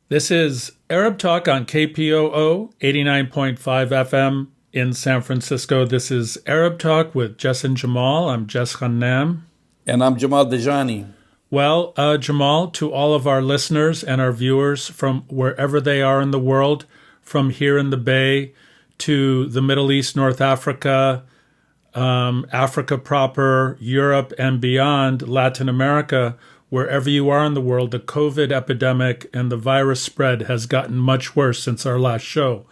This is Arab Talk on KPOO 89.5 FM in San Francisco. This is Arab Talk with Jess and Jamal. I'm Jess Ghannam. And I'm Jamal Dejani. Well, Jamal, to all of our listeners and our viewers from wherever they are in the world, from here in the Bay to the Middle East, North Africa, Africa proper, Europe and beyond, Latin America, wherever you are in the world, the COVID epidemic and the virus spread has gotten much worse since our last show.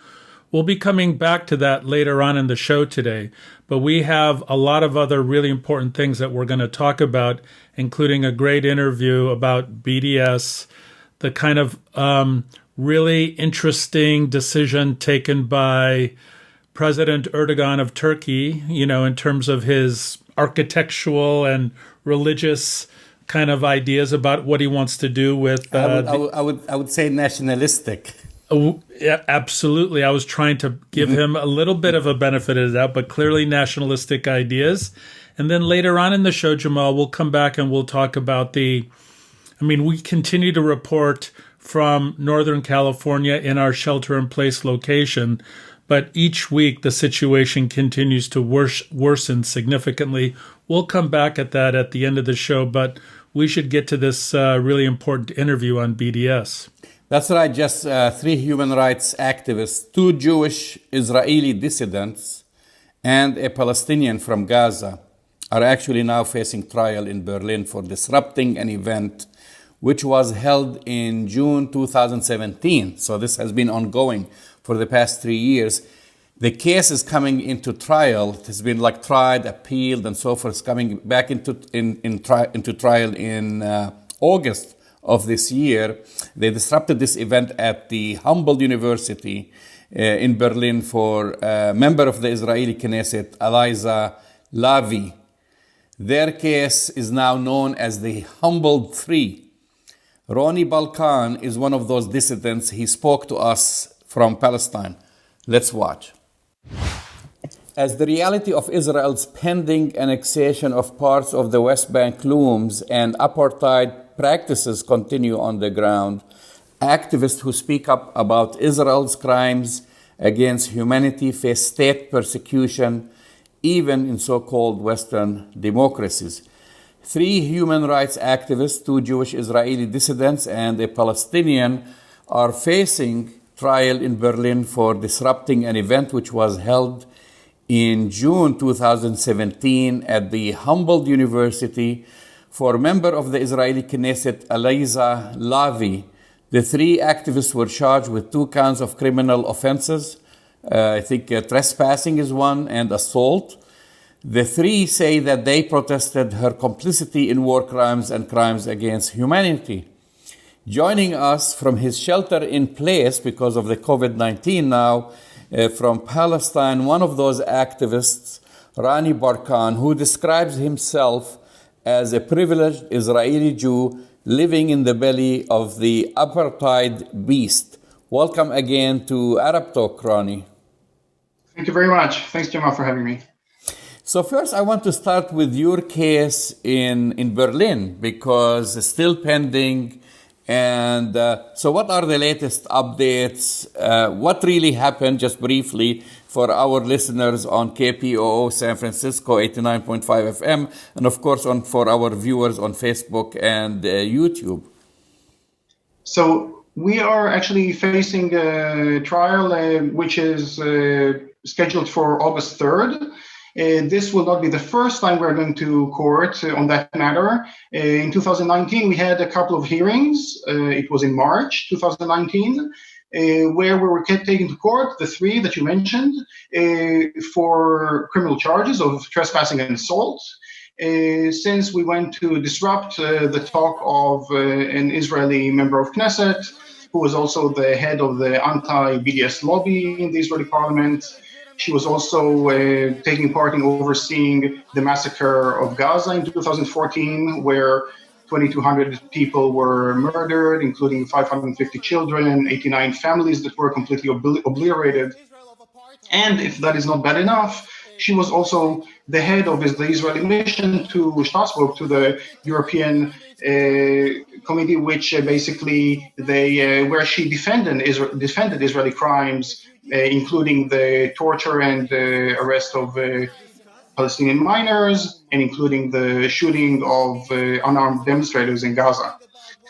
We'll be coming back to that later on in the show today, but we have a lot of other really important things that we're going to talk about, including a great interview about BDS, the kind of really interesting decision taken by President Erdogan of Turkey, in terms of his architectural and religious kind of ideas about what he wants to do with. I would say nationalistic. Yeah, absolutely. I was trying to give him a little bit of a benefit of the doubt, but clearly nationalistic ideas. And then later on in the show, Jamal, we'll come back and we'll talk about we continue to report from Northern California in our shelter-in-place location, but each week the situation continues to worsen significantly. We'll come back at that at the end of the show, but we should get to this really important interview on BDS. That's right, just 3 human rights activists, 2 Jewish Israeli dissidents, and a Palestinian from Gaza are actually now facing trial in Berlin for disrupting an event which was held in June 2017. So this has been ongoing for the past 3 years. The case is coming into trial. It has been tried, appealed, and so forth. It's coming back into trial in August of this year. They disrupted this event at the Humboldt University in Berlin for a member of the Israeli Knesset Aliza Lavie. Their case is now known as the Humboldt 3. Ronnie Barkan is one of those dissidents. He spoke to us from Palestine. Let's watch. As the reality of Israel's pending annexation of parts of the West Bank looms and apartheid practices continue on the ground, activists who speak up about Israel's crimes against humanity face state persecution, even in so-called Western democracies. 3 human rights activists, 2 Jewish Israeli dissidents, and a Palestinian are facing trial in Berlin for disrupting an event which was held in June 2017 at the Humboldt University for a member of the Israeli Knesset Aliza Lavie. The 3 activists were charged with 2 counts of criminal offenses. Trespassing is one, and assault. The 3 say that they protested her complicity in war crimes and crimes against humanity. Joining us from his shelter in place because of the COVID-19 now, from Palestine, one of those activists, Ronnie Barkan, who describes himself as a privileged Israeli Jew living in the belly of the apartheid beast. Welcome again to Arab Talk, Ronnie. Thank you very much. Thanks, Jamal, for having me. So first, I want to start with your case in Berlin, because it's still pending. And so what are the latest updates? What really happened, just briefly, for our listeners on KPOO San Francisco 89.5 FM, and of course for our viewers on Facebook and YouTube? So we are actually facing a trial which is scheduled for August 3rd. This will not be the first time we're going to court on that matter. In 2019, we had a couple of hearings. It was in March 2019, where we were taken to court, the 3 that you mentioned, for criminal charges of trespassing and assault. Since we went to disrupt the talk of an Israeli member of Knesset, who was also the head of the anti-BDS lobby in the Israeli parliament. She was also taking part in overseeing the massacre of Gaza in 2014, where 2,200 people were murdered, including 550 children, 89 families that were completely obliterated. And if that is not bad enough, She was also the head of the Israeli mission to Strasbourg, to the European committee, which basically where she defended Israeli crimes, including the torture and arrest of Palestinian minors, and including the shooting of unarmed demonstrators in Gaza.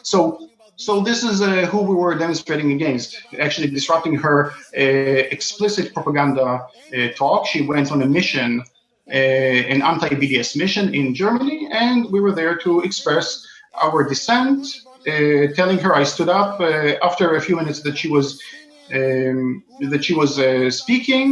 So this is who we were demonstrating against, actually disrupting her explicit propaganda talk. She went on a mission, an anti-BDS mission in Germany, and we were there to express our dissent, telling her I stood up after a few minutes that she was speaking.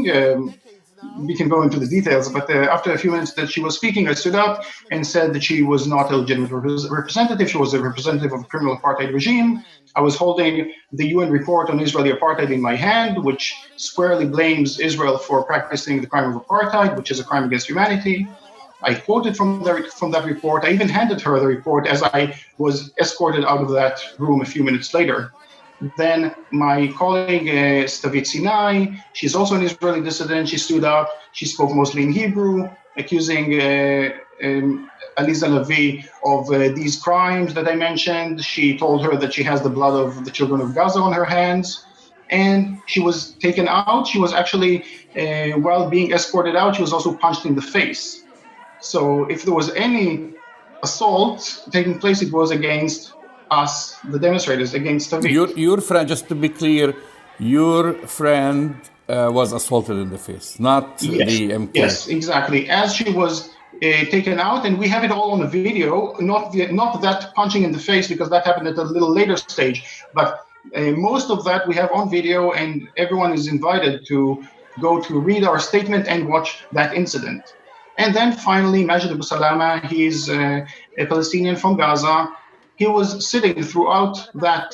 We can go into the details, but after a few minutes that she was speaking, I stood up and said that she was not a legitimate representative. She was a representative of a criminal apartheid regime. I was holding the UN report on Israeli apartheid in my hand, which squarely blames Israel for practicing the crime of apartheid, which is a crime against humanity. I quoted from that report. I even handed her the report as I was escorted out of that room a few minutes later. Then my colleague, Stavit Sinai, she's also an Israeli dissident. She stood up. She spoke mostly in Hebrew, accusing Aliza Lavie of these crimes that I mentioned. She told her that she has the blood of the children of Gaza on her hands. And she was taken out. She was actually, while being escorted out, she was also punched in the face. So if there was any assault taking place, it was against us, the demonstrators, against Tayyip. Your friend, just to be clear, your friend was assaulted in the face, not the MK. Yes, exactly. As she was taken out, and we have it all on the video, not that punching in the face, because that happened at a little later stage, but most of that we have on video, and everyone is invited to go to read our statement and watch that incident. And then finally, Majid Abu Salama, he's a Palestinian from Gaza. He was sitting throughout that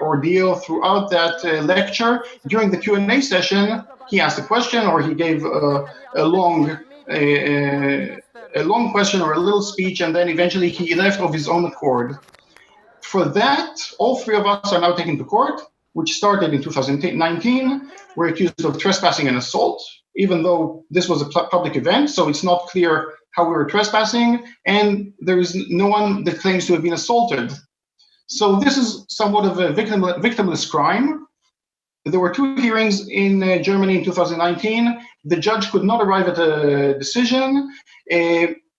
ordeal, throughout that lecture. During the Q&A session, he asked a question, or he gave a long question or a little speech, and then eventually he left of his own accord. For that, all three of us are now taken to court, which started in 2019. We're accused of trespassing and assault, even though this was a public event, so it's not clear how we were trespassing, and there is no one that claims to have been assaulted. So this is somewhat of a victimless crime. There were two hearings in Germany in 2019. The judge could not arrive at a decision.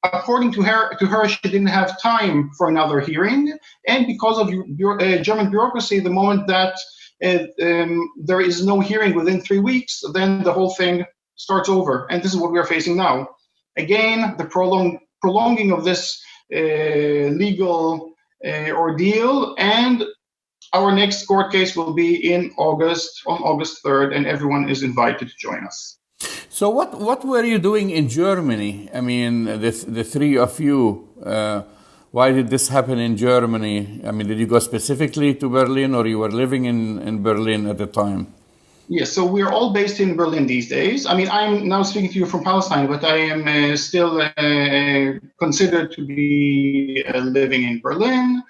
According to her, she didn't have time for another hearing, and because of German bureaucracy, the moment that there is no hearing within 3 weeks, then the whole thing starts over, and this is what we are facing now. Again, the prolonging of this legal ordeal, and our next court case will be on August 3rd, and everyone is invited to join us. So what were you doing in Germany? I mean, the three of you, why did this happen in Germany? I mean, did you go specifically to Berlin, or you were living in Berlin at the time? Yes, so we're all based in Berlin these days. I mean, I'm now speaking to you from Palestine, but I am still considered to be living in Berlin.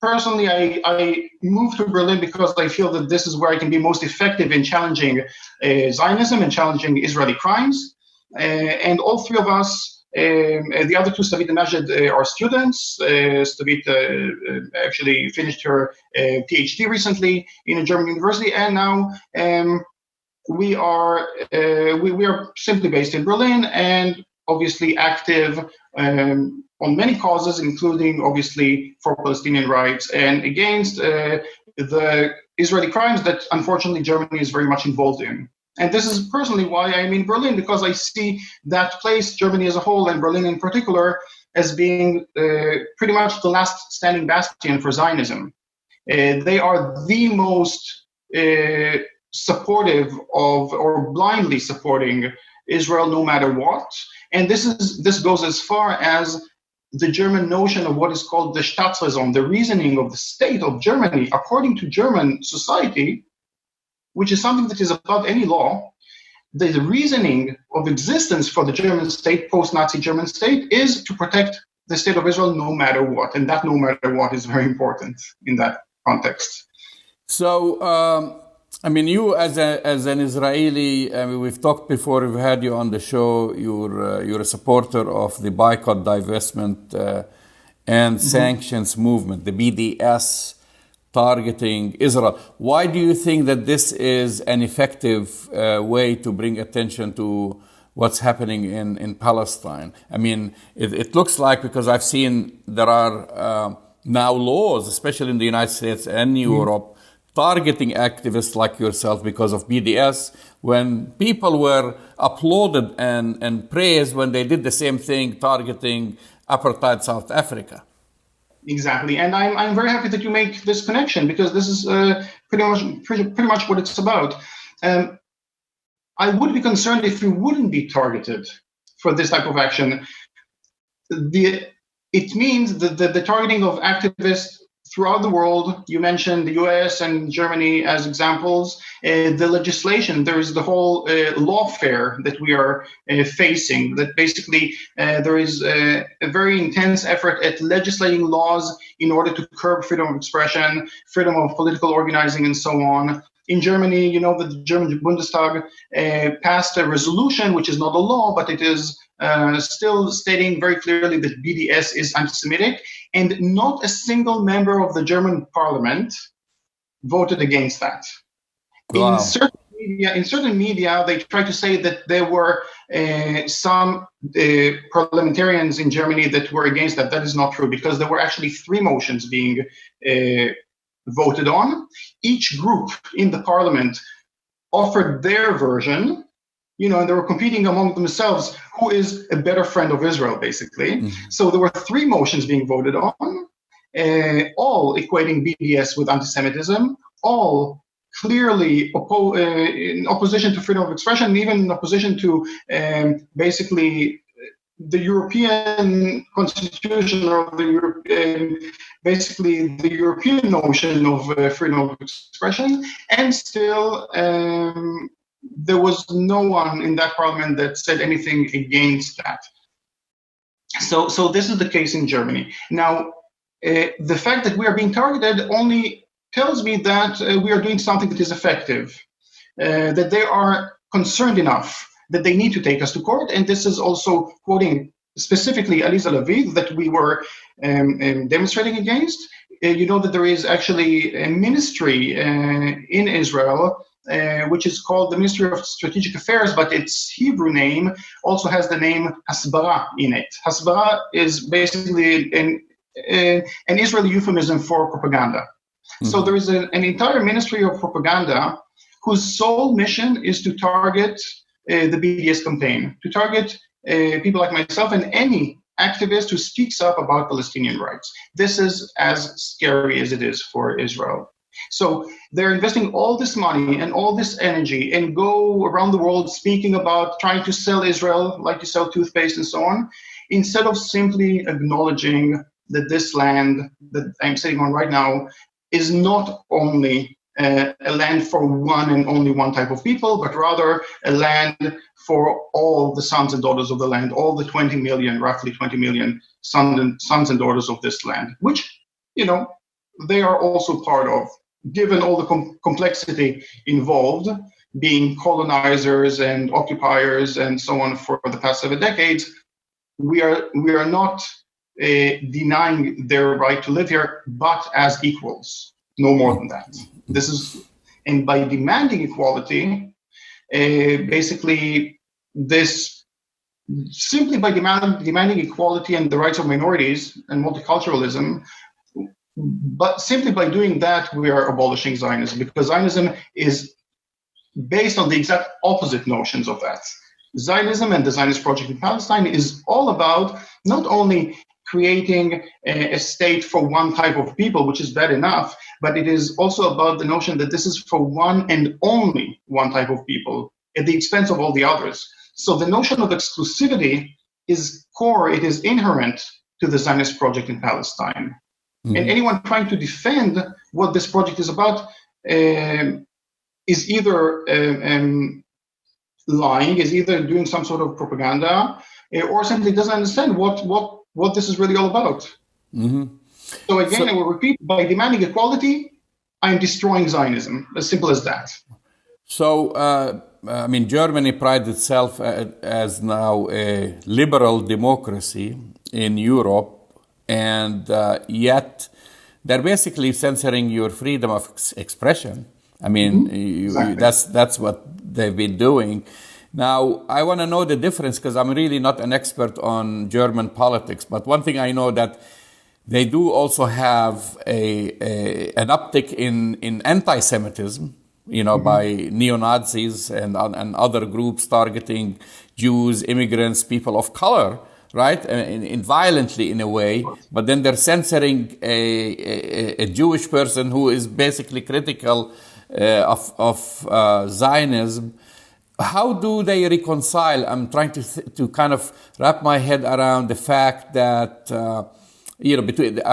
Personally, I moved to Berlin because I feel that this is where I can be most effective in challenging Zionism and challenging Israeli crimes. And all three of us, the other two, Stavit and Majid, are students. Stavit actually finished her PhD recently in a German university, and now we are simply based in Berlin and obviously active on many causes, including obviously for Palestinian rights and against the Israeli crimes that unfortunately Germany is very much involved in. And this is personally why I'm in Berlin, because I see that place, Germany as a whole, and Berlin in particular, as being pretty much the last standing bastion for Zionism. They are the most supportive of, or blindly supporting, Israel no matter what. And this goes as far as the German notion of what is called the Staatsräson, the reasoning of the state of Germany, according to German society, which is something that is above any law. The reasoning of existence for the German state, post-Nazi German state, is to protect the state of Israel no matter what. And that no matter what is very important in that context. So I mean, you as an Israeli, I mean, we've talked before. We've had you on the show. You're a supporter of the boycott, divestment, and sanctions movement, the BDS, targeting Israel. Why do you think that this is an effective way to bring attention to what's happening in Palestine? I mean, it looks like, because I've seen there are now laws, especially in the United States and Europe, targeting activists like yourself because of BDS, when people were applauded and praised when they did the same thing, targeting apartheid South Africa. Exactly, and I'm very happy that you make this connection, because this is pretty much what it's about. I would be concerned if we wouldn't be targeted for this type of action. It means that the targeting of activists throughout the world, you mentioned the US and Germany as examples, the legislation, there is the whole lawfare that we are facing, that basically there is a very intense effort at legislating laws in order to curb freedom of expression, freedom of political organizing, and so on. In Germany, you know that the German Bundestag passed a resolution, which is not a law, but it is still stating very clearly that BDS is anti-Semitic, and not a single member of the German parliament voted against that. Wow. In certain media, they try to say that there were some parliamentarians in Germany that were against that. That is not true, because there were actually 3 motions being voted on. Each group in the parliament offered their version, you know, and they were competing among themselves who is a better friend of Israel, basically. So there were 3 motions being voted on, all equating BDS with anti-Semitism, all clearly in opposition to freedom of expression, and even in opposition to basically the European Constitution, or basically the European notion of freedom of expression. And still, there was no one in that parliament that said anything against that. So this is the case in Germany. Now, the fact that we are being targeted only tells me that we are doing something that is effective, that they are concerned enough that they need to take us to court. And this is also quoting specifically Aliza Lavie that we were demonstrating against. You know that there is actually a ministry in Israel which is called the Ministry of Strategic Affairs, but its Hebrew name also has the name Hasbara in it. Hasbara is basically an Israeli euphemism for propaganda. So there is an entire ministry of propaganda whose sole mission is to target the BDS campaign, to target people like myself and any activist who speaks up about Palestinian rights. This is as scary as it is for Israel. So they're investing all this money and all this energy and go around the world speaking about trying to sell Israel like you sell toothpaste and so on, instead of simply acknowledging that this land that I'm sitting on right now is not only a land for one and only one type of people, but rather a land for all the sons and daughters of the land, all the 20 million, roughly 20 million sons and daughters of this land, which, you know, they are also part of, given all the complexity involved, being colonizers and occupiers and so on for the past 7 decades. We are not denying their right to live here, but as equals, no more than that. This is, and by demanding equality, basically this, simply by demanding equality and the rights of minorities and multiculturalism, but simply by doing that, we are abolishing Zionism, because Zionism is based on the exact opposite notions of that. Zionism and the Zionist project in Palestine is all about not only creating a state for one type of people, which is bad enough, but it is also about the notion that this is for one and only one type of people at the expense of all the others. So the notion of exclusivity is core, it is inherent to the Zionist project in Palestine. And anyone trying to defend what this project is about is either lying, is either doing some sort of propaganda, or simply doesn't understand what this is really all about. So again, I will repeat, by demanding equality, I'm destroying Zionism. As simple as that. So, I mean, Germany prides itself as now a liberal democracy in Europe, and yet they're basically censoring your freedom of expression. I mean, Exactly. that's what they've been doing. Now, I want to know the difference because I'm really not an expert on German politics. But one thing I know that they do also have an uptick in anti-Semitism, by neo-Nazis and other groups targeting Jews, immigrants, people of color, right? And violently in a way. But then they're censoring a Jewish person who is basically critical of Zionism. How do they reconcile? I'm trying to kind of wrap my head around the fact that,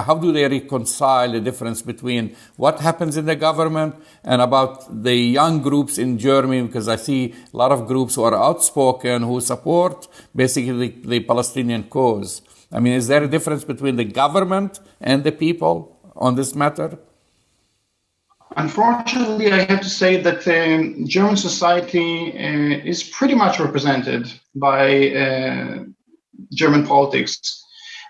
how do they reconcile the difference between what happens in the government and about the young groups in Germany? Because I see a lot of groups who are outspoken, who support basically the Palestinian cause. I mean, is there a difference between the government and the people on this matter? Unfortunately, I have to say that German society is pretty much represented by German politics.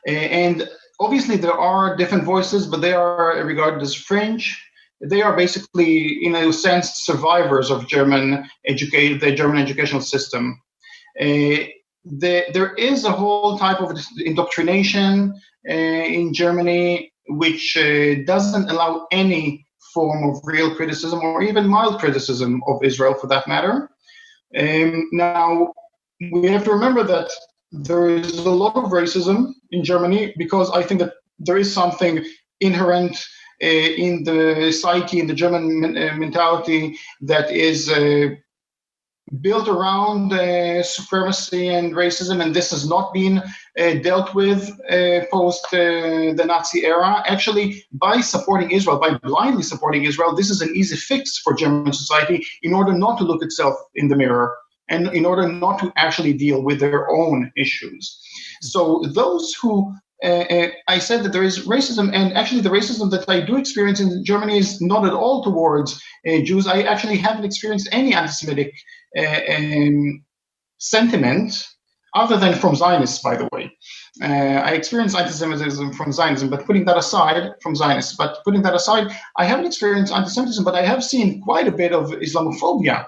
And obviously, there are different voices, but they are regarded as fringe. They are basically, in a sense, survivors of the German educational system. There is a whole type of indoctrination in Germany which doesn't allow any form of real criticism or even mild criticism of Israel for that matter. Now, we have to remember that there is a lot of racism in Germany because I think that there is something inherent in the psyche, in the German mentality that is built around supremacy and racism, and this has not been dealt with post the Nazi era. Actually, by supporting Israel, by blindly supporting Israel, this is an easy fix for German society in order not to look itself in the mirror and in order not to actually deal with their own issues. So those who I said that there is racism, and actually the racism that I do experience in Germany is not at all towards Jews. I actually haven't experienced any anti-Semitic sentiment other than from Zionists, by the way. I experienced anti-Semitism from Zionism, but putting that aside, I haven't experienced anti-Semitism, but I have seen quite a bit of Islamophobia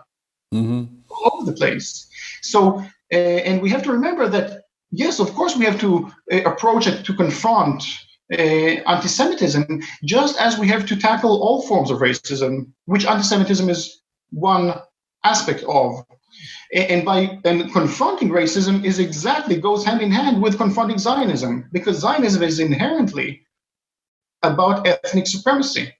all over the place. So, and we have to remember that, yes, of course, we have to approach it to confront anti-Semitism, just as we have to tackle all forms of racism, which anti-Semitism is one aspect of. And confronting racism goes hand in hand with confronting Zionism, because Zionism is inherently about ethnic supremacy.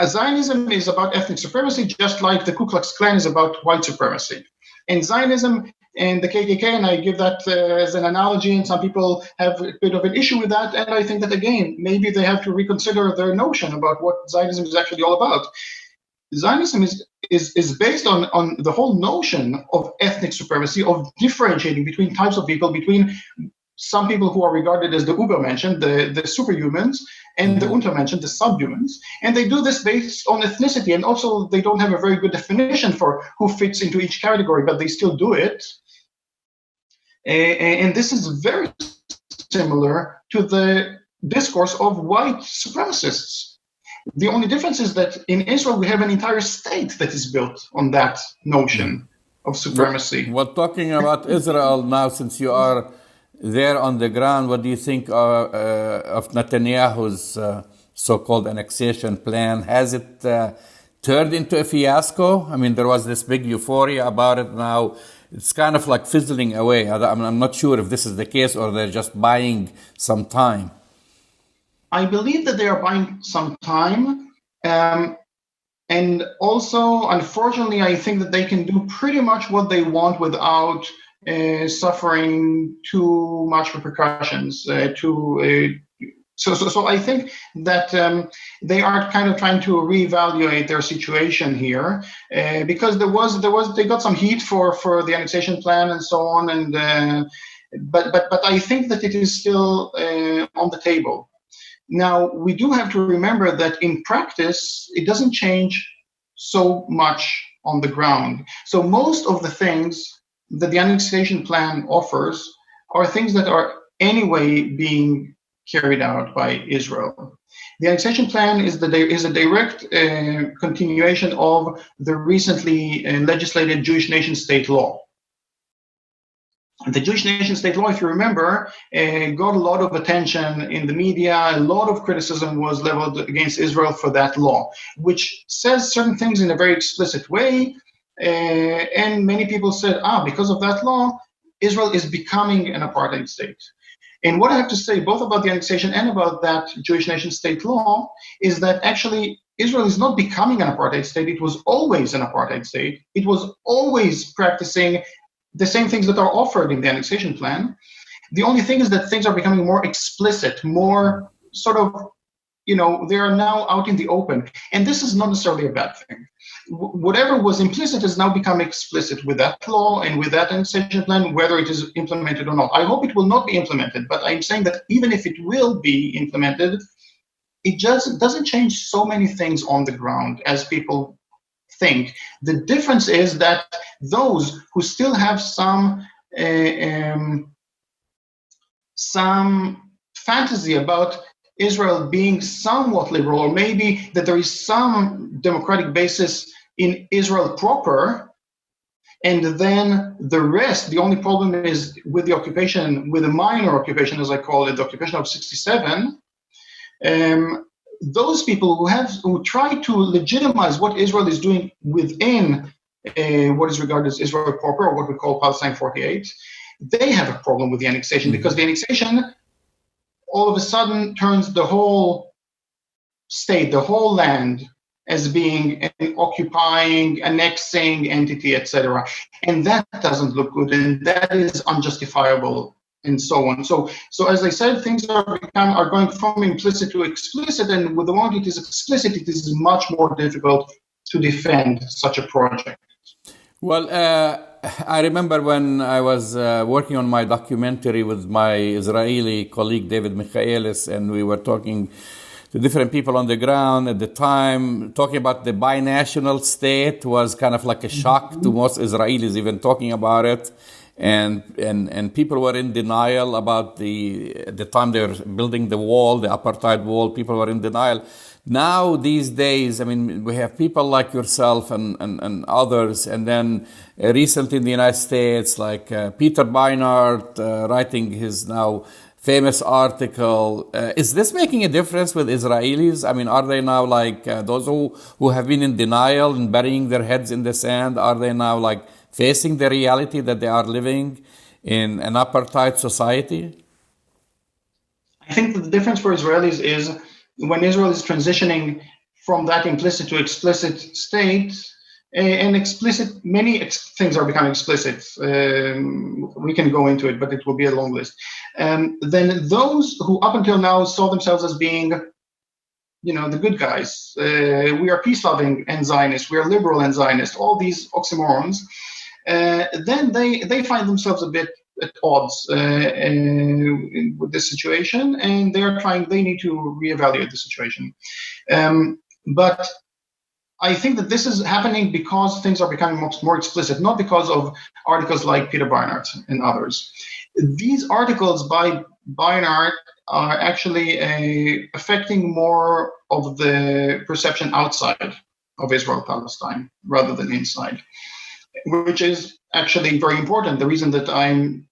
Zionism is about ethnic supremacy, just like the Ku Klux Klan is about white supremacy. And Zionism and the KKK, and I give that as an analogy, and some people have a bit of an issue with that, and I think that, again, maybe they have to reconsider their notion about what Zionism is actually all about. Zionism is based on the whole notion of ethnic supremacy, of differentiating between types of people, between some people who are regarded as the Übermenschen, the superhumans, and the Untermenschen, the subhumans. And they do this based on ethnicity. And also, they don't have a very good definition for who fits into each category, but they still do it. And this is very similar to the discourse of white supremacists. The only difference is that in Israel, we have an entire state that is built on that notion of supremacy. Well, talking about Israel now, since you are there on the ground, what do you think of Netanyahu's so-called annexation plan? Has it turned into a fiasco? I mean, there was this big euphoria about it. Now it's kind of like fizzling away. I'm not sure if this is the case or they're just buying some time. I believe that they are buying some time. And also, unfortunately, I think that they can do pretty much what they want without suffering too much repercussions. So I think that they are kind of trying to reevaluate their situation here because they got some heat for the annexation plan and so on, and but I think that it is still on the table. Now, we do have to remember that in practice, it doesn't change so much on the ground. So most of the things that the annexation plan offers are things that are anyway being carried out by Israel. The annexation plan is a direct continuation of the recently legislated Jewish nation-state law. The Jewish nation-state law, if you remember, got a lot of attention in the media. A lot of criticism was leveled against Israel for that law, which says certain things in a very explicit way. And many people said, because of that law, Israel is becoming an apartheid state. And what I have to say, both about the annexation and about that Jewish nation-state law, is that actually Israel is not becoming an apartheid state. It was always an apartheid state. It was always practicing the same things that are offered in the annexation plan. The only thing is that things are becoming more explicit, more sort of, they are now out in the open. And this is not necessarily a bad thing. Whatever was implicit has now become explicit with that law and with that annexation plan, whether it is implemented or not. I hope it will not be implemented, but I'm saying that even if it will be implemented, it just doesn't change so many things on the ground as people think. The difference is that those who still have some fantasy about Israel being somewhat liberal, or maybe that there is some democratic basis in Israel proper, and then the rest, the only problem is with the occupation, with the minor occupation, as I call it, the occupation of 67, those people who try to legitimize what Israel is doing within what is regarded as Israel proper, or what we call Palestine 48, they have a problem with the annexation, because the annexation all of a sudden turns the whole state, the whole land, as being an occupying, annexing entity, etc. And that doesn't look good, and that is unjustifiable, and so on. So as I said, things are going from implicit to explicit, and with the moment it is explicit, it is much more difficult to defend such a project. Well, I remember when I was working on my documentary with my Israeli colleague David Michaelis, and we were talking to different people on the ground at the time. Talking about the binational state was kind of like a shock to most Israelis, even talking about it. And people were in denial about the time they were building the wall, the apartheid wall. People were in denial. Now, these days, I mean, we have people like yourself and others, and then recently in the United States, like Peter Beinart writing his now famous article. Is this making a difference with Israelis? I mean, are they now like those who have been in denial and burying their heads in the sand? Are they now like facing the reality that they are living in an apartheid society? I think that the difference for Israelis is when Israel is transitioning from that implicit to explicit state, and many things are becoming explicit. We can go into it, but it will be a long list. Then those who up until now saw themselves as being, the good guys, we are peace-loving and Zionists, we are liberal and Zionist, all these oxymorons, then they find themselves a bit at odds with this situation, and they need to reevaluate the situation. But I think that this is happening because things are becoming more explicit, not because of articles like Peter Beinart and others. These articles by Beinart are actually affecting more of the perception outside of Israel-Palestine rather than inside, which is actually very important. The reason that I'm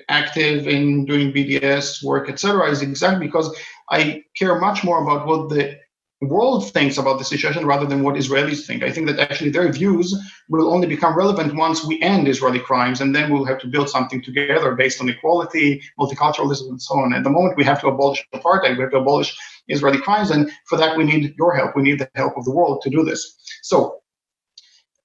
active in doing BDS work, etc., is exactly because I care much more about what the world thinks about the situation rather than what Israelis think. I think that actually their views will only become relevant once we end Israeli crimes, and then we'll have to build something together based on equality, multiculturalism, and so on. At the moment, we have to abolish apartheid, we have to abolish Israeli crimes, and for that we need your help. We need the help of the world to do this. So,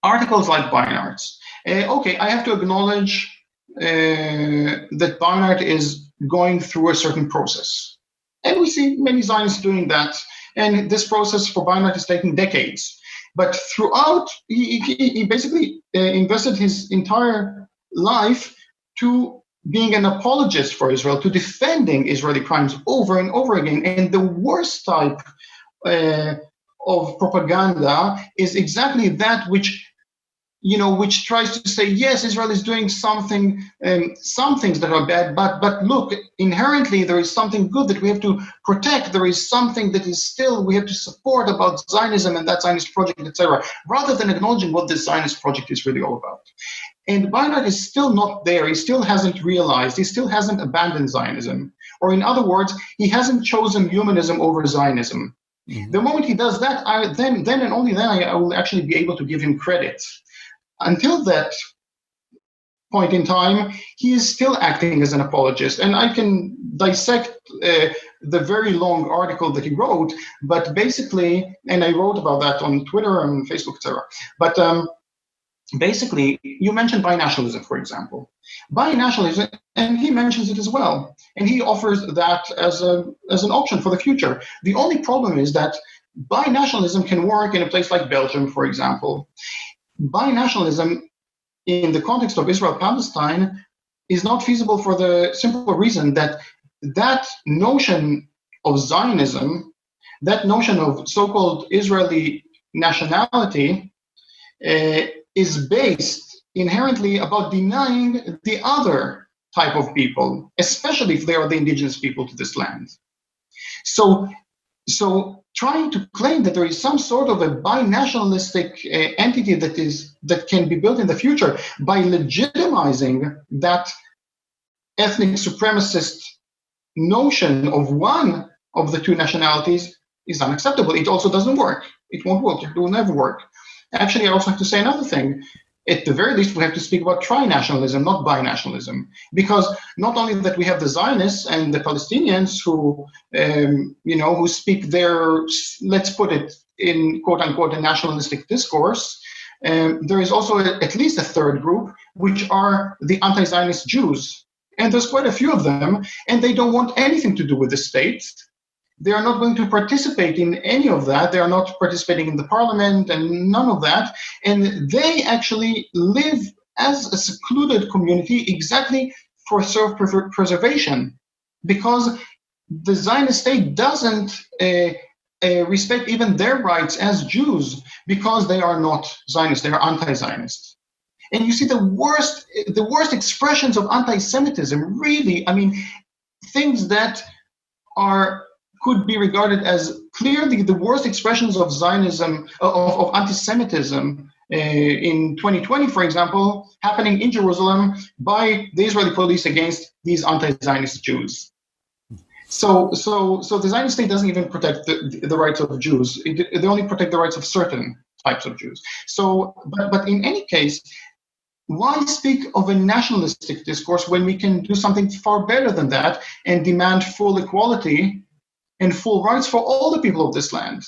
articles like Beinart's. I have to acknowledge that Beinart is going through a certain process. And we see many Zionists doing that. And this process for Beinart is taking decades. But throughout, he basically invested his entire life to being an apologist for Israel, to defending Israeli crimes over and over again. And the worst type of propaganda is exactly that which tries to say, yes, Israel is doing something, some things that are bad, but look, inherently there is something good that we have to protect. There is something that is still we have to support about Zionism and that Zionist project, etc., rather than acknowledging what this Zionist project is really all about. And Barnard is still not there. He still hasn't realized. He still hasn't abandoned Zionism. Or in other words, he hasn't chosen humanism over Zionism. Mm-hmm. The moment he does that, then and only then I will actually be able to give him credit. Until that point in time, he is still acting as an apologist. And I can dissect the very long article that he wrote, but basically, and I wrote about that on Twitter and Facebook, etc. But basically, you mentioned binationalism, for example. Binationalism, and he mentions it as well. And he offers that as an option for the future. The only problem is that binationalism can work in a place like Belgium, for example. Binationalism in the context of Israel-Palestine is not feasible for the simple reason that that notion of Zionism, that notion of so-called Israeli nationality, is based inherently about denying the other type of people, especially if they are the indigenous people to this land. So trying to claim that there is some sort of a binationalistic entity that can be built in the future by legitimizing that ethnic supremacist notion of one of the two nationalities is unacceptable. It also doesn't work. It won't work. It will never work. Actually, I also have to say another thing. At the very least, we have to speak about trinationalism, not binationalism, because not only that we have the Zionists and the Palestinians who speak their, let's put it in quote unquote, a nationalistic discourse. There is also at least a third group, which are the anti-Zionist Jews, and there's quite a few of them, and they don't want anything to do with the state. They are not going to participate in any of that. They are not participating in the parliament and none of that. And they actually live as a secluded community exactly for self-preservation, because the Zionist state doesn't respect even their rights as Jews, because they are not Zionists, they are anti-Zionist. And you see the worst expressions of anti-Semitism, really, I mean, things that could be regarded as clearly the worst expressions of Zionism, of anti-Semitism in 2020, for example, happening in Jerusalem by the Israeli police against these anti-Zionist Jews. So the Zionist state doesn't even protect the rights of Jews. They only protect the rights of certain types of Jews. So, but in any case, why speak of a nationalistic discourse when we can do something far better than that and demand full equality and full rights for all the people of this land?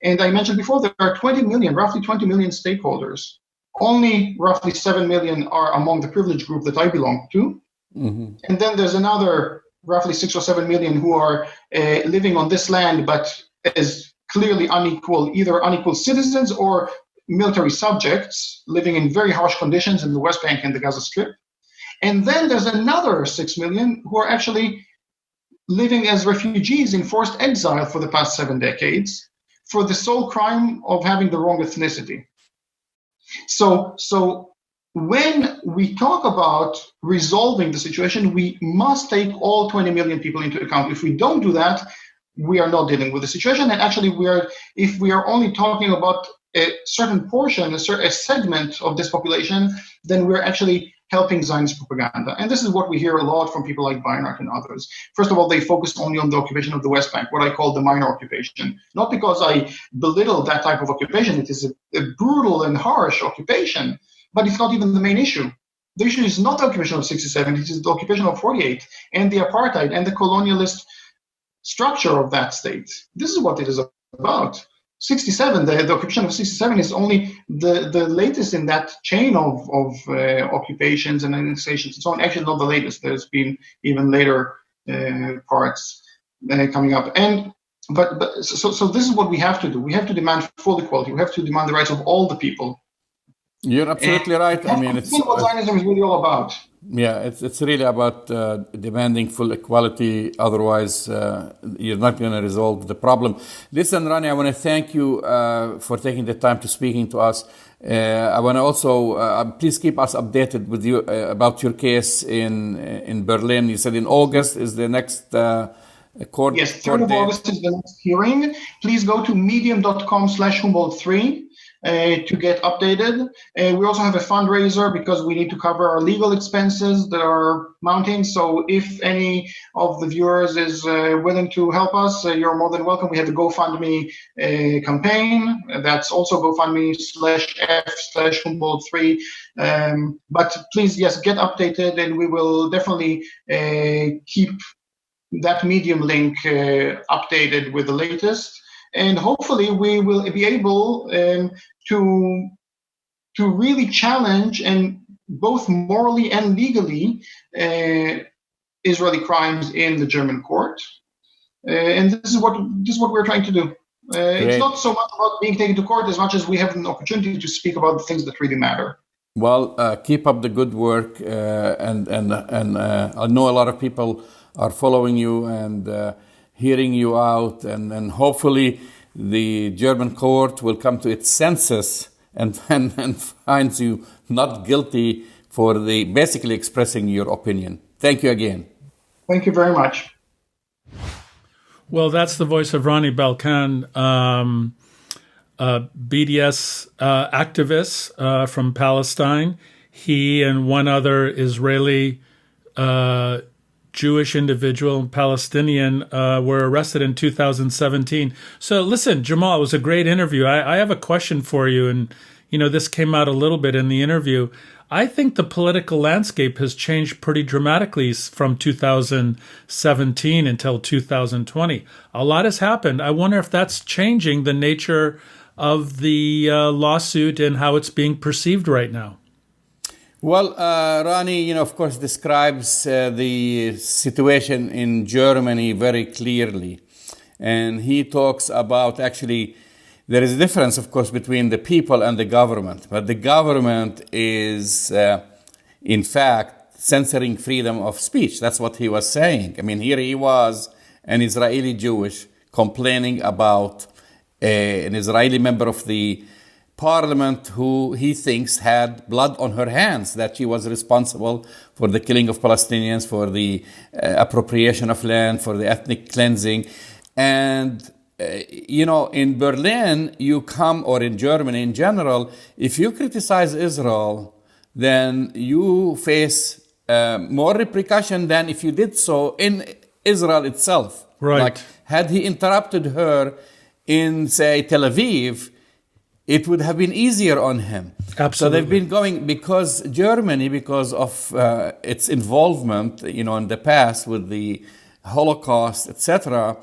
And I mentioned before, there are roughly 20 million stakeholders. Only roughly 7 million are among the privileged group that I belong to. Mm-hmm. And then there's another roughly 6 or 7 million who are living on this land, but as clearly either unequal citizens or military subjects living in very harsh conditions in the West Bank and the Gaza Strip. And then there's another 6 million who are actually living as refugees in forced exile for the past 7 decades for the sole crime of having the wrong ethnicity. So when we talk about resolving the situation, we must take all 20 million people into account. If we don't do that, we are not dealing with the situation. And actually, if we are only talking about a certain portion, a segment of this population, then we're actually helping Zionist propaganda. And this is what we hear a lot from people like Barnard and others. First of all, they focus only on the occupation of the West Bank, what I call the minor occupation. Not because I belittle that type of occupation. It is a brutal and harsh occupation, but it's not even the main issue. The issue is not the occupation of 67, it is the occupation of 48 and the apartheid and the colonialist structure of that state. This is what it is about. 67, the occupation of 67 is only the latest in that chain of occupations and annexations and so on. Actually, not the latest. There's been even later parts coming up. So this is what we have to do. We have to demand full equality. We have to demand the rights of all the people. You're absolutely right. I mean, it's what Zionism is really all about. Yeah, it's really about demanding full equality. Otherwise, you're not going to resolve the problem. Listen, Ronnie, I want to thank you for taking the time to speaking to us. I want to also please keep us updated with you about your case in Berlin. You said in August is the next court. Yes, 3rd of August is the next hearing. Please go to medium.com/Humboldt3 to get updated. We also have a fundraiser because we need to cover our legal expenses that are mounting. So if any of the viewers is willing to help us, you're more than welcome. We have a GoFundMe campaign. That's also GoFundMe/F/Humboldt3. But please, yes, get updated, and we will definitely keep that Medium link updated with the latest. And hopefully we will be able to really challenge, and both morally and legally, Israeli crimes in the German court. And this is what we're trying to do. It's not so much about being taken to court as much as we have an opportunity to speak about the things that really matter. Well, keep up the good work, and I know a lot of people are following you and hearing you out, and hopefully the German court will come to its senses and finds you not guilty for the basically expressing your opinion. Thank you again. Thank you very much. Well, that's the voice of Ronnie Barkan, BDS activist from Palestine. He and one other Israeli Jewish individual, Palestinian, were arrested in 2017. So listen, Jamal, it was a great interview. I have a question for you. And, this came out a little bit in the interview. I think the political landscape has changed pretty dramatically from 2017 until 2020. A lot has happened. I wonder if that's changing the nature of the lawsuit and how it's being perceived right now. Well, Ronnie, of course, describes the situation in Germany very clearly. And he talks about actually, there is a difference, of course, between the people and the government. But the government is, in fact, censoring freedom of speech. That's what he was saying. I mean, here he was, an Israeli Jewish, complaining about an Israeli member of the parliament who he thinks had blood on her hands, that she was responsible for the killing of Palestinians, for the appropriation of land, for the ethnic cleansing. And, in Berlin, or in Germany in general, if you criticize Israel, then you face more repercussion than if you did so in Israel itself. Right. Like, had he interrupted her in, say, Tel Aviv, it would have been easier on him. Absolutely. So they've been going, because Germany, because of its involvement, in the past with the Holocaust, etc.,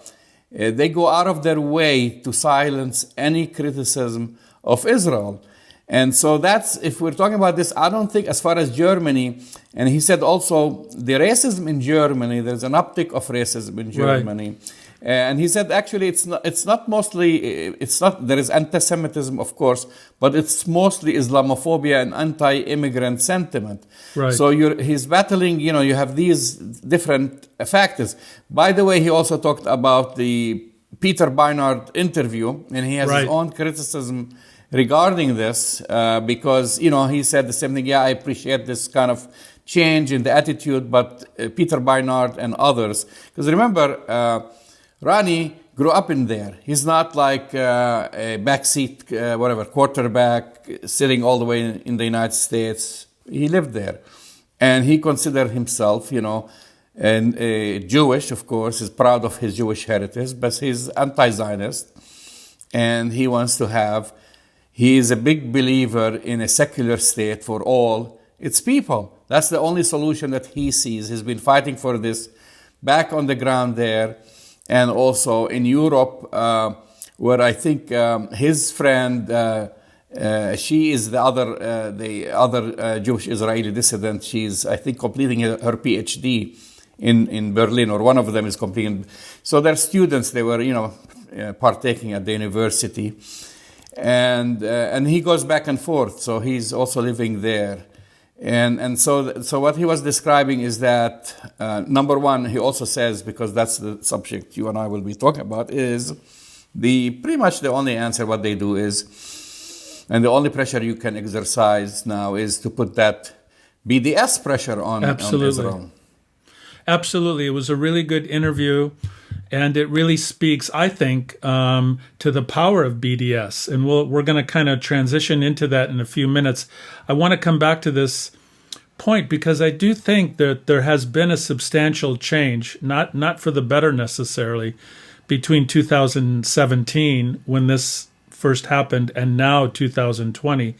they go out of their way to silence any criticism of Israel. And so that's, if we're talking about this, I don't think as far as Germany, and he said also the racism in Germany, there's an uptick of racism in Germany. Right. And he said, actually, there is anti-Semitism, of course, but it's mostly Islamophobia and anti-immigrant sentiment. Right. So he's battling, you have these different factors. By the way, he also talked about the Peter Beinart interview, and he has his own criticism regarding this, because, he said the same thing. Yeah, I appreciate this kind of change in the attitude, but Peter Beinart and others, because remember, Ronnie grew up in there. He's not like a backseat, quarterback sitting all the way in the United States. He lived there. And he considered himself, and Jewish, of course. He's proud of his Jewish heritage, but he's anti-Zionist. And he wants to he is a big believer in a secular state for all its people. That's the only solution that he sees. He's been fighting for this back on the ground there. And also in Europe, where I think his friend, she is the other Jewish Israeli dissident. She's, I think, completing her PhD in Berlin, or one of them is completing. So they're students. They were, partaking at the university, and he goes back and forth. So he's also living there. So what he was describing is that number one, he also says, because that's the subject you and I will be talking about, is pretty much the only answer what they do is, and the only pressure you can exercise now is to put that BDS pressure on Israel. Absolutely. It was a really good interview, and it really speaks, I think, to the power of BDS. And we're going to kind of transition into that in a few minutes. I want to come back to this point because I do think that there has been a substantial change, not for the better necessarily, between 2017, when this first happened, and now 2020.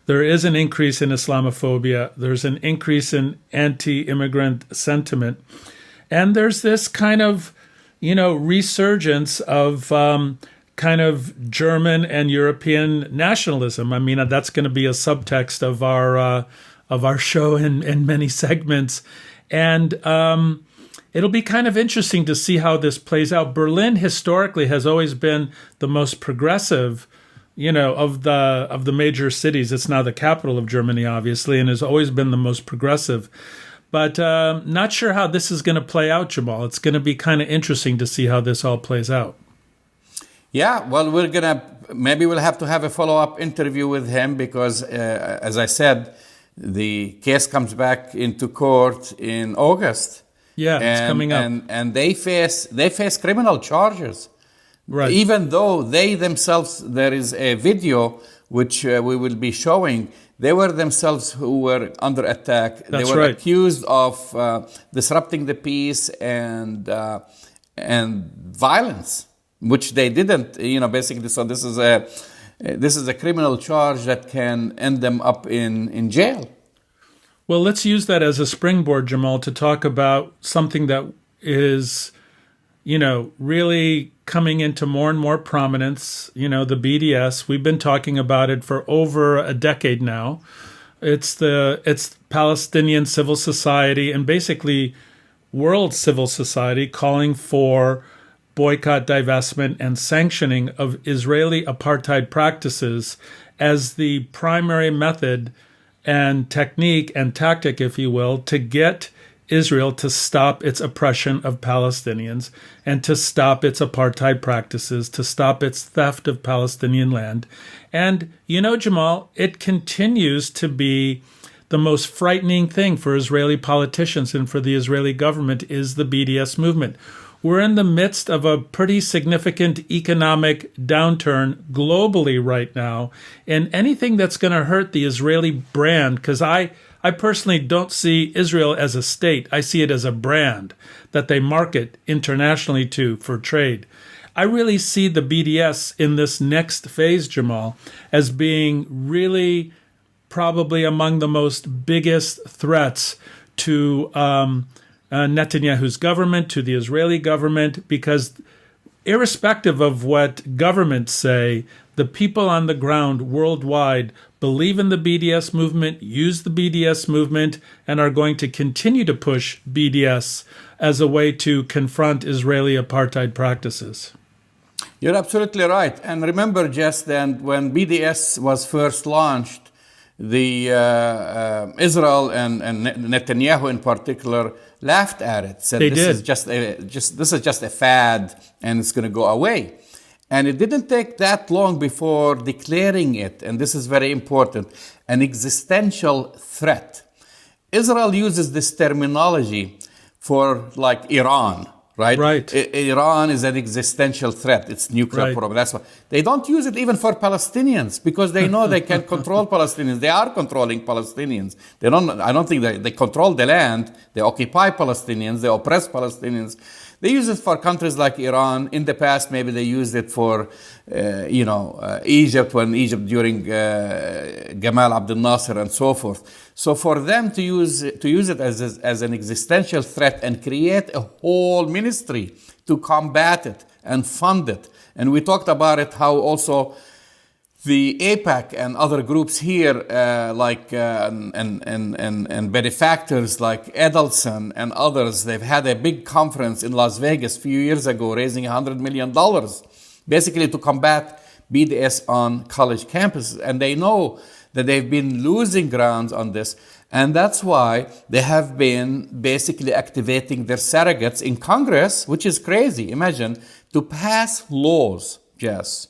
There is an increase in Islamophobia. There's an increase in anti-immigrant sentiment. And there's this kind of, resurgence of kind of German and European nationalism. I mean, that's going to be a subtext of our show in many segments. And it'll be kind of interesting to see how this plays out. Berlin historically has always been the most progressive of the major cities. It's now the capital of Germany, obviously, and has always been the most progressive. But not sure how this is going to play out, Jamal. It's going to be kind of interesting to see how this all plays out. Yeah, well, maybe we'll have to have a follow-up interview with him because, as I said, the case comes back into court in August. Yeah, it's coming up. And they face criminal charges. Right. Even though they themselves, there is a video which we will be showing, they were themselves who were under attack. That's they were right. accused of disrupting the peace and violence, which they didn't. Basically, so this is a criminal charge that can end them up in jail. Well, let's use that as a springboard, Jamal, to talk about something that is, really coming into more and more prominence, the BDS. We've been talking about it for over a decade now. It's Palestinian civil society and basically world civil society calling for boycott, divestment, and sanctioning of Israeli apartheid practices as the primary method and technique and tactic, if you will, to get Israel to stop its oppression of Palestinians and to stop its apartheid practices, to stop its theft of Palestinian land. And, Jamal, it continues to be the most frightening thing for Israeli politicians and for the Israeli government is the BDS movement. We're in the midst of a pretty significant economic downturn globally right now, and anything that's going to hurt the Israeli brand, because I personally don't see Israel as a state. I see it as a brand that they market internationally to for trade. I really see the BDS in this next phase, Jamal, as being really probably among the most biggest threats to Netanyahu's government, to the Israeli government, because irrespective of what governments say, the people on the ground worldwide believe in the BDS movement, use the BDS movement, and are going to continue to push BDS as a way to confront Israeli apartheid practices. You're absolutely right. And remember, Jess, that when BDS was first launched, the Israel and Netanyahu in particular laughed at it, said this is just a fad and it's going to go away. And it didn't take that long before declaring it, and this is very important, an existential threat. Israel uses this terminology for like Iran, right? Right. Iran is an existential threat. It's nuclear program. That's why they don't use it even for Palestinians because they know they can control Palestinians. They are controlling Palestinians. I don't think they control the land. They occupy Palestinians. They oppress Palestinians. They use it for countries like Iran. In the past, maybe they used it for, Egypt, during Gamal Abdel Nasser and so forth. So for them to use it as an existential threat and create a whole ministry to combat it and fund it. And we talked about it, how also the AIPAC and other groups here, and benefactors like Edelson and others, they've had a big conference in Las Vegas a few years ago, raising $100 million, basically to combat BDS on college campuses. And they know that they've been losing grounds on this. And that's why they have been basically activating their surrogates in Congress, which is crazy. Imagine, to pass laws, Jess,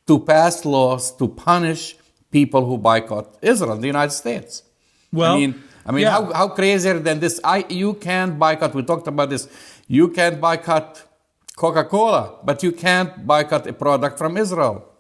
to pass laws to punish people who boycott Israel, the United States. Well, yeah. How crazier than this? You can't boycott. We talked about this. You can boycott Coca-Cola, but you can't boycott a product from Israel.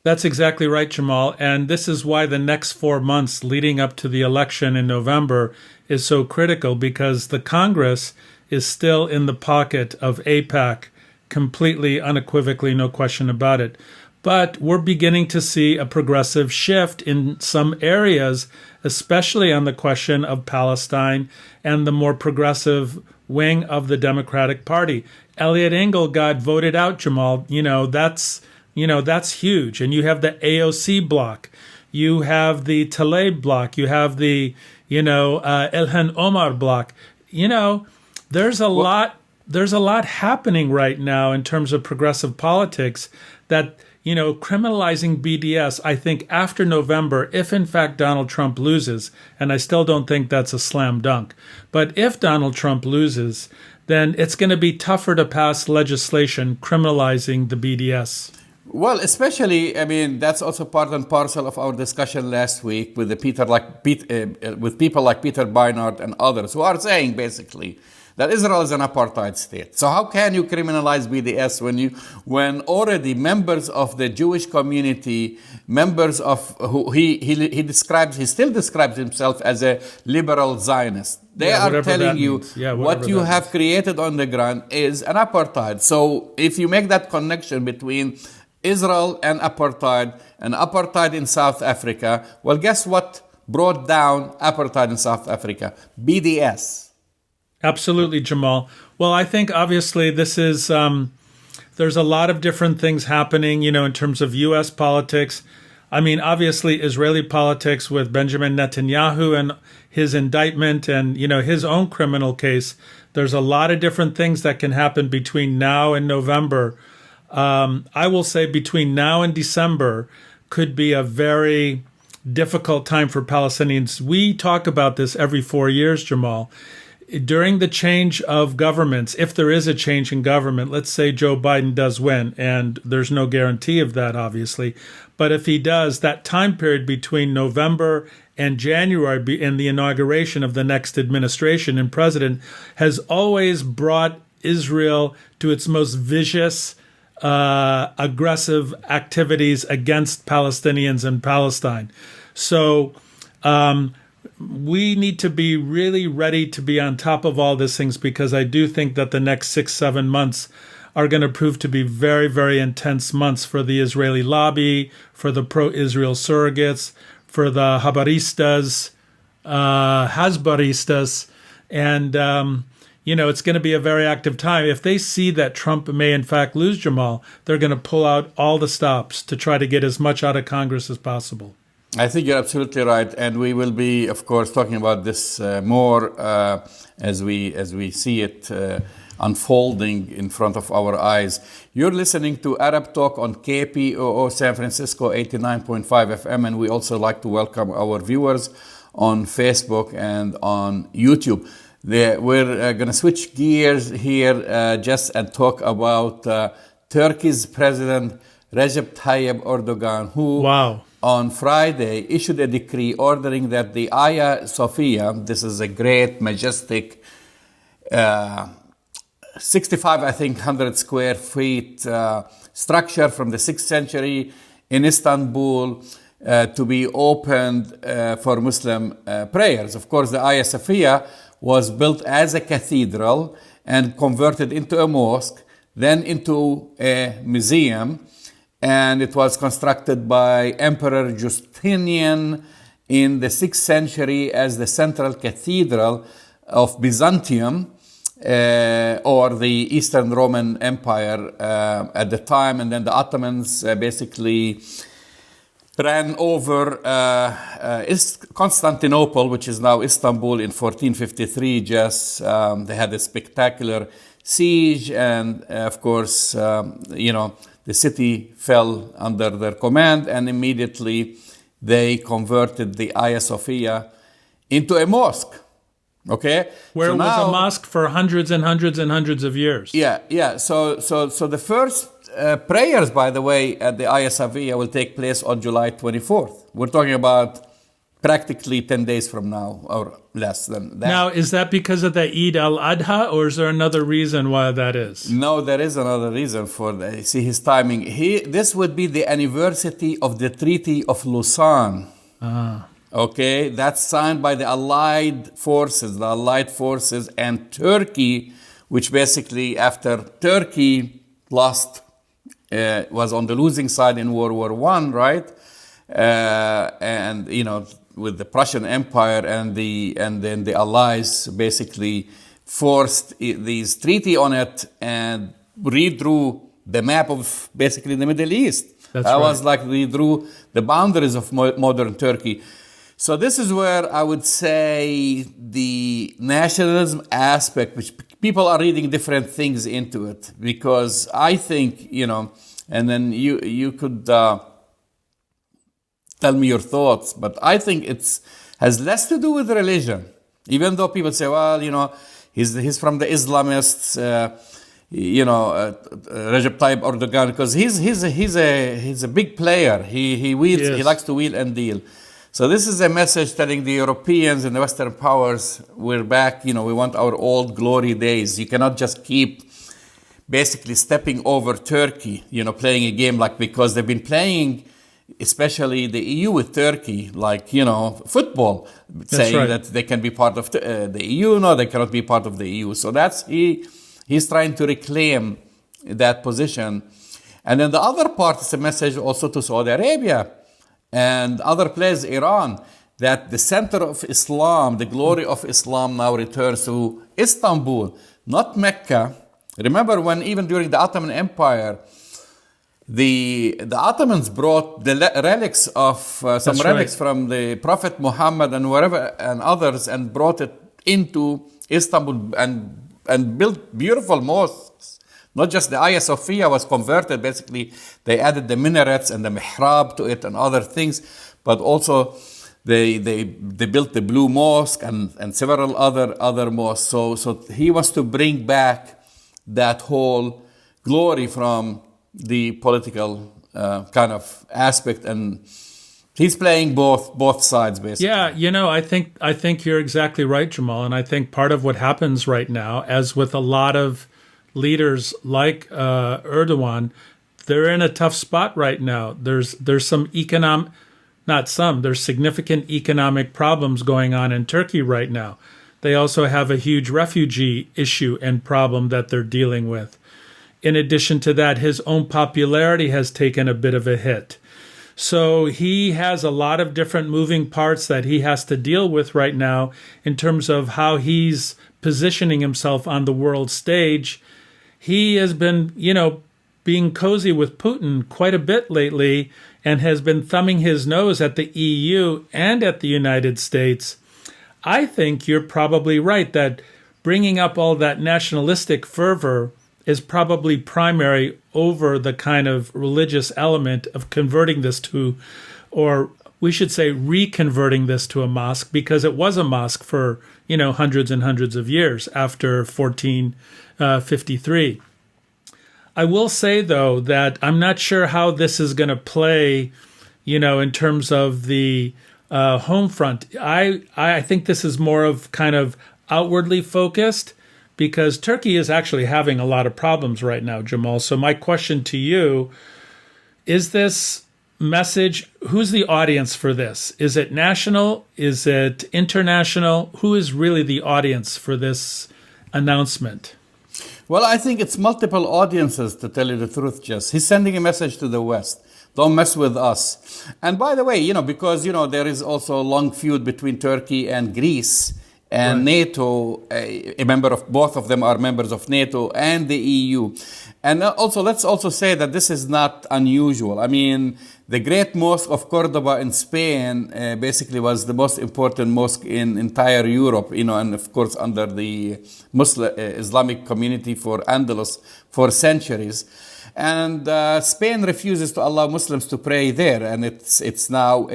That's exactly right, Jamal. And this is why the next 4 months leading up to the election in November is so critical, because the Congress is still in the pocket of AIPAC, completely, unequivocally, no question about it. But we're beginning to see a progressive shift in some areas, especially on the question of Palestine and the more progressive wing of the Democratic Party. Eliot Engel got voted out, Jamal. That's huge. And you have the AOC bloc. You have the Tlaib bloc. You have the, Ilhan Omar bloc. There's a lot happening right now in terms of progressive politics that, criminalizing BDS, I think after November, if in fact Donald Trump loses, and I still don't think that's a slam dunk, but if Donald Trump loses, then it's going to be tougher to pass legislation criminalizing the BDS. Well, especially, that's also part and parcel of our discussion last week with with people like Peter Beinart and others who are saying basically that Israel is an apartheid state. So how can you criminalize BDS when already members of the Jewish community, members of who he still describes himself as a liberal Zionist. They are telling you what you have created on the ground is an apartheid. So if you make that connection between Israel and apartheid in South Africa, well, guess what brought down apartheid in South Africa? BDS. Absolutely, Jamal. Well, I think obviously this is, there's a lot of different things happening, in terms of U.S. politics. Obviously Israeli politics with Benjamin Netanyahu and his indictment and, his own criminal case. There's a lot of different things that can happen between now and November. I will say between now and December could be a very difficult time for Palestinians. We talk about this every 4 years, Jamal. During the change of governments, if there is a change in government, let's say Joe Biden does win, and there's no guarantee of that, obviously. But if he does, that time period between November and January and the inauguration of the next administration and president has always brought Israel to its most vicious, aggressive activities against Palestinians and Palestine. So, we need to be really ready to be on top of all these things, because I do think that the next 6-7 months are going to prove to be very, very intense months for the Israeli lobby, for the pro-Israel surrogates, for the Hasbaristas, and, it's going to be a very active time. If they see that Trump may in fact lose, Jamal, they're going to pull out all the stops to try to get as much out of Congress as possible. I think you're absolutely right, and we will be, of course, talking about this more as we see it unfolding in front of our eyes. You're listening to Arab Talk on KPOO San Francisco 89.5 FM, and we also like to welcome our viewers on Facebook and on YouTube. We're going to switch gears here, Jess, and talk about Turkey's President Recep Tayyip Erdogan, who on Friday issued a decree ordering that the Hagia Sophia, this is a great, majestic, 100 square feet structure from the 6th century in Istanbul, to be opened for Muslim prayers. Of course, the Hagia Sophia was built as a cathedral and converted into a mosque, then into a museum, and it was constructed by Emperor Justinian in the 6th century as the central cathedral of Byzantium, or the Eastern Roman Empire at the time. And then the Ottomans basically ran over Constantinople, which is now Istanbul, in 1453. They had a spectacular siege, and of course, the city fell under their command, and immediately they converted the Hagia Sophia into a mosque. Okay, where so it was now, a mosque for hundreds and hundreds and hundreds of years. Yeah. So the first prayers, by the way, at the Hagia Sophia will take place on July 24th. We're talking about practically 10 days from now, or less than that. Now, is that because of the Eid al-Adha, or is there another reason why that is? No, there is another reason for that. See his timing. This would be the anniversary of the Treaty of Lausanne. Okay, that's signed by the Allied forces and Turkey, which basically after Turkey lost, was on the losing side in World War I, right? And with the Prussian Empire and then the Allies basically forced these treaty on it and redrew the map of basically the Middle East. That was like redrew the boundaries of modern Turkey. So this is where I would say the nationalism aspect, which people are reading different things into it, because I think, and then you could tell me your thoughts, but I think has less to do with religion. Even though people say, well, he's from the Islamists, Recep Tayyip Erdogan, because he's a big player. He wheels, Yes. He likes to wheel and deal. So this is a message telling the Europeans and the Western powers, we're back, we want our old glory days. You cannot just keep basically stepping over Turkey, playing a game because they've been playing, especially the EU with Turkey, football, saying right. that they can be part of the EU. No, they cannot be part of the EU. So he's trying to reclaim that position. And then the other part is a message also to Saudi Arabia and other places, Iran, that the center of Islam, the glory of Islam now returns to Istanbul, not Mecca. Remember when even during the Ottoman Empire, the Ottomans brought the relics of some relics from the Prophet Muhammad and wherever and others, and brought it into Istanbul and built beautiful mosques. Not just the Hagia Sophia was converted, basically they added the minarets and the mihrab to it and other things, but also they built the Blue Mosque and several other mosques. So he wants to bring back that whole glory from the political kind of aspect, and he's playing both sides basically. Yeah, I think you're exactly right, Jamal, and I think part of what happens right now, as with a lot of leaders like Erdogan, they're in a tough spot right now. There's some there's significant economic problems going on in Turkey right now. They also have a huge refugee issue and problem that they're dealing with. In addition to that, his own popularity has taken a bit of a hit. So he has a lot of different moving parts that he has to deal with right now in terms of how he's positioning himself on the world stage. He has been, being cozy with Putin quite a bit lately and has been thumbing his nose at the EU and at the United States. I think you're probably right that bringing up all that nationalistic fervor is probably primary over the kind of religious element of converting this to, or we should say reconverting this to a mosque, because it was a mosque for, hundreds and hundreds of years after 1453. I will say, though, that I'm not sure how this is going to play, in terms of the home front. I think this is more of kind of outwardly focused, because Turkey is actually having a lot of problems right now, Jamal. So my question to you, is this message, who's the audience for this? Is it national? Is it international? Who is really the audience for this announcement? Well, I think it's multiple audiences, to tell you the truth, Jess. He's sending a message to the West. Don't mess with us. And by the way, because, there is also a long feud between Turkey and Greece. And right. NATO, a member of both of them are members of NATO and the EU. And also, let's also say that this is not unusual. I mean, the Great Mosque of Cordoba in Spain basically was the most important mosque in entire Europe, and of course under the Muslim Islamic community for Andalus for centuries. And Spain refuses to allow Muslims to pray there, and it's now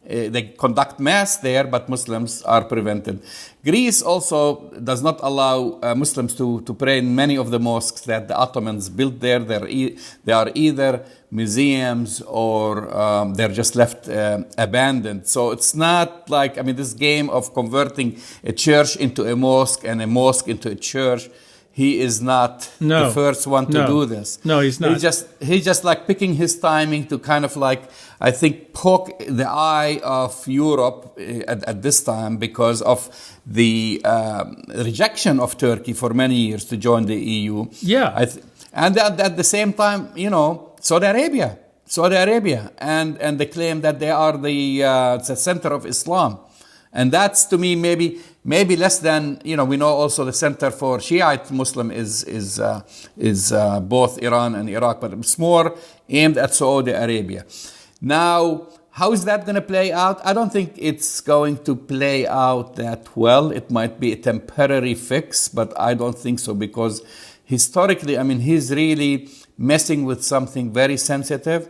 they conduct mass there, but Muslims are prevented. Greece also does not allow Muslims to pray in many of the mosques that the Ottomans built there. They are either museums or they're just left abandoned. So it's not like, this game of converting a church into a mosque and a mosque into a church. He is not the first one to do this. No, he's not. He's just like picking his timing to kind of like, I think, poke the eye of Europe at this time because of the rejection of Turkey for many years to join the EU. Yeah. And at the same time, Saudi Arabia, and they claim that they are the center of Islam. And that's, to me, maybe less than, we know also the center for Shiite Muslim is both Iran and Iraq, but it's more aimed at Saudi Arabia. Now, how is that going to play out? I don't think it's going to play out that well. It might be a temporary fix, but I don't think so, because historically, he's really messing with something very sensitive.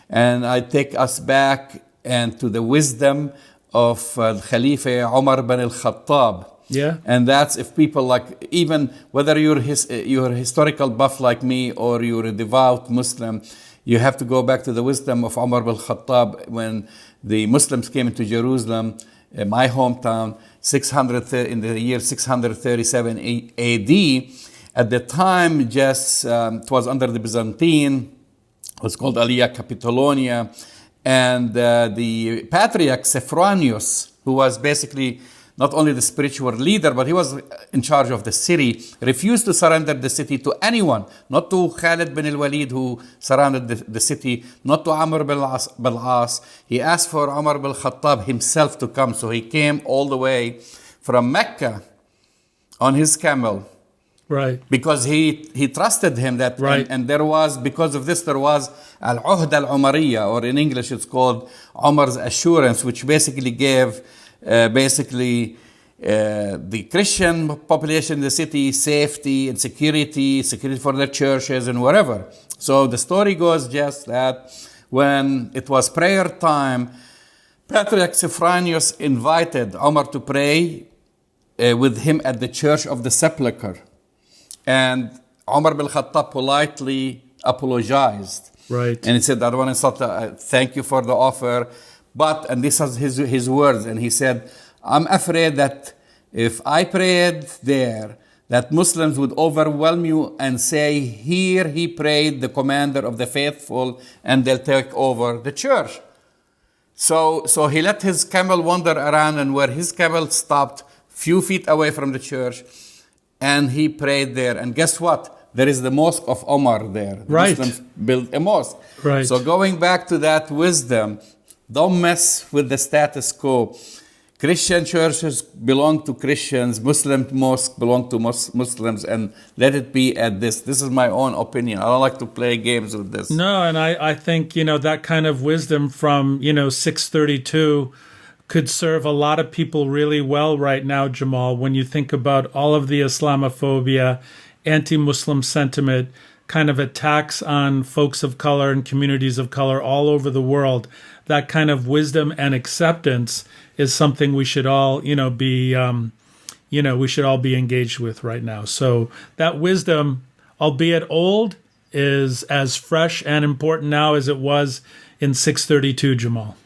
And I take us back and to the wisdom of Khalifa Umar bin al-Khattab. Yeah. And that's, if people like, even whether you're a historical buff like me or you're a devout Muslim, you have to go back to the wisdom of Umar bin al-Khattab when the Muslims came into Jerusalem, my hometown, in the year 637 AD. At the time, it was under the Byzantine. It was called Aliyah Capitolonia. And the patriarch Sophronius, who was basically not only the spiritual leader, but he was in charge of the city, refused to surrender the city to anyone, not to Khalid bin al-Walid, who surrounded the city, not to Amr bin al-As. He asked for Umar bin al-Khattab himself to come. So he came all the way from Mecca on his camel. Right. Because he trusted him that, right. And because of this, there was al-Uhd al-Umariyya, or in English it's called Umar's assurance, which basically gave the Christian population in the city safety and security for their churches and whatever. So the story goes just that when it was prayer time, Patriarch Sophronius invited Umar to pray with him at the Church of the Sepulchre. And Umar bin Khattab politely apologized. Right. And he said, I don't want to thank you for the offer. But, and this is his words, and he said, I'm afraid that if I prayed there, that Muslims would overwhelm you and say, here he prayed, the commander of the faithful, and they'll take over the church. So he let his camel wander around, and where his camel stopped, few feet away from the church, and he prayed there. And guess what? There is the mosque of Omar there. The right. Muslims built a mosque. Right. So going back to that wisdom, don't mess with the status quo. Christian churches belong to Christians, Muslim mosques belong to Muslims, and let it be at this. This is my own opinion. I don't like to play games with this. No, and I think, that kind of wisdom from, 632 could serve a lot of people really well right now, Jamal, when you think about all of the Islamophobia, anti-Muslim sentiment, kind of attacks on folks of color and communities of color all over the world. That kind of wisdom and acceptance is something we should all, be engaged with right now. So that wisdom, albeit old, is as fresh and important now as it was in 632, Jamal.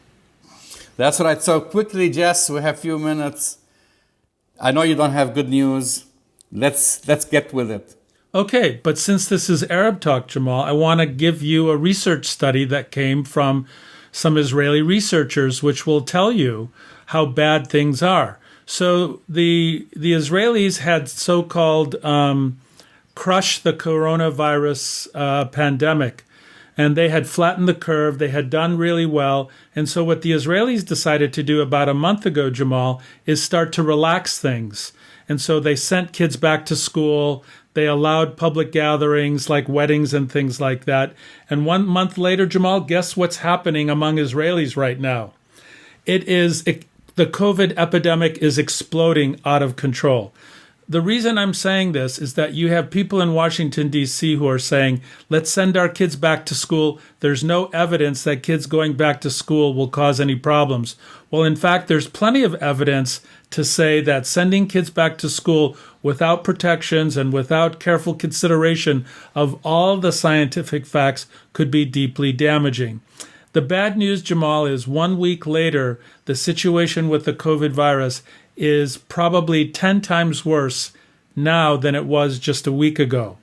That's right. So quickly, Jess, we have a few minutes. I know you don't have good news. Let's get with it. Okay, but since this is Arab Talk, Jamal, I want to give you a research study that came from some Israeli researchers, which will tell you how bad things are. So the Israelis had so-called crushed the coronavirus pandemic, and they had flattened the curve. They had done really well. And so what the Israelis decided to do about a month ago, Jamal, is start to relax things. And so they sent kids back to school. They allowed public gatherings like weddings and things like that. And 1 month later, Jamal, guess what's happening among Israelis right now? The COVID epidemic is exploding out of control. the reason I'm saying this is that you have people in Washington, D.C. who are saying, let's send our kids back to school. There's no evidence that kids going back to school will cause any problems. Well, in fact, there's plenty of evidence to say that sending kids back to school without protections and without careful consideration of all the scientific facts could be deeply damaging. The bad news, Jamal, is 1 week later, the situation with the COVID virus is probably 10 times worse now than it was just a week ago.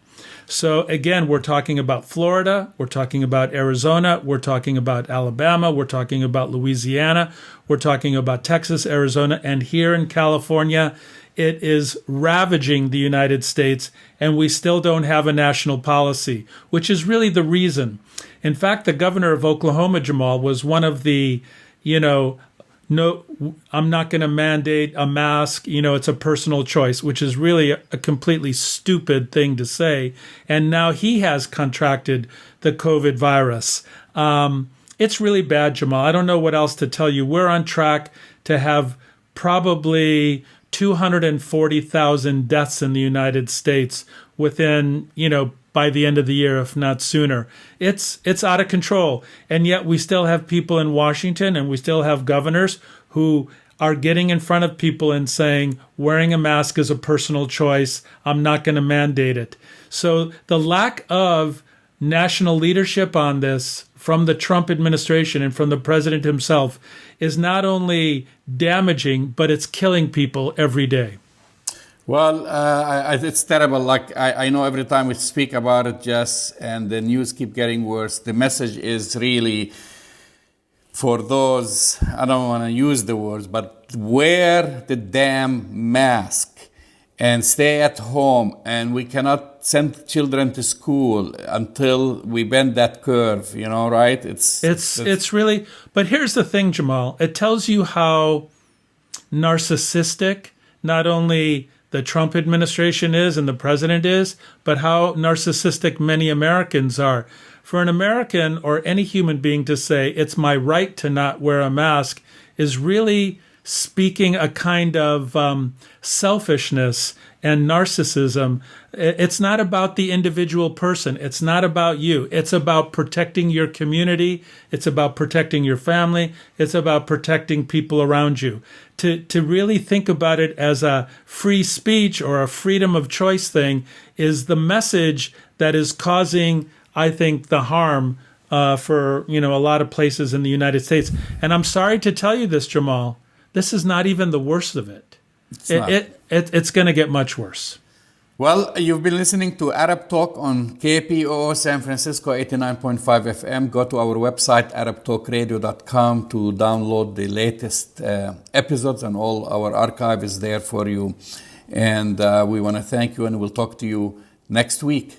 So again, we're talking about Florida, we're talking about Arizona, we're talking about Alabama, we're talking about Louisiana, we're talking about Texas, Arizona, and here in California, it is ravaging the United States, and we still don't have a national policy, which is really the reason. In fact, the governor of Oklahoma, Jamal, was one of the, no, I'm not going to mandate a mask. It's a personal choice, which is really a completely stupid thing to say. And now he has contracted the COVID virus. It's really bad, Jamal. I don't know what else to tell you. We're on track to have probably 240,000 deaths in the United States within, by the end of the year, if not sooner. It's out of control. And yet we still have people in Washington and we still have governors who are getting in front of people and saying, wearing a mask is a personal choice. I'm not going to mandate it. So the lack of national leadership on this from the Trump administration and from the president himself is not only damaging, but it's killing people every day. Well, it's terrible. Like I know every time we speak about it, Jess, and the news keep getting worse. The message is really for those, I don't want to use the words, but wear the damn mask and stay at home. And we cannot send children to school until we bend that curve, right? It's really, but here's the thing, Jamal. It tells you how narcissistic not only the Trump administration is and the president is, but how narcissistic many Americans are. For an American or any human being to say, it's my right to not wear a mask, is really speaking a kind of selfishness and narcissism. It's not about the individual person. It's not about you. It's about protecting your community. It's about protecting your family. It's about protecting people around you. To really think about it as a free speech or a freedom of choice thing is the message that is causing, I think, the harm for a lot of places in the United States. And I'm sorry to tell you this, Jamal. This is not even the worst of it. It's going to get much worse. Well, you've been listening to Arab Talk on KPOO San Francisco 89.5 FM. Go to our website, arabtalkradio.com, to download the latest episodes, and all our archive is there for you. And we want to thank you, and we'll talk to you next week.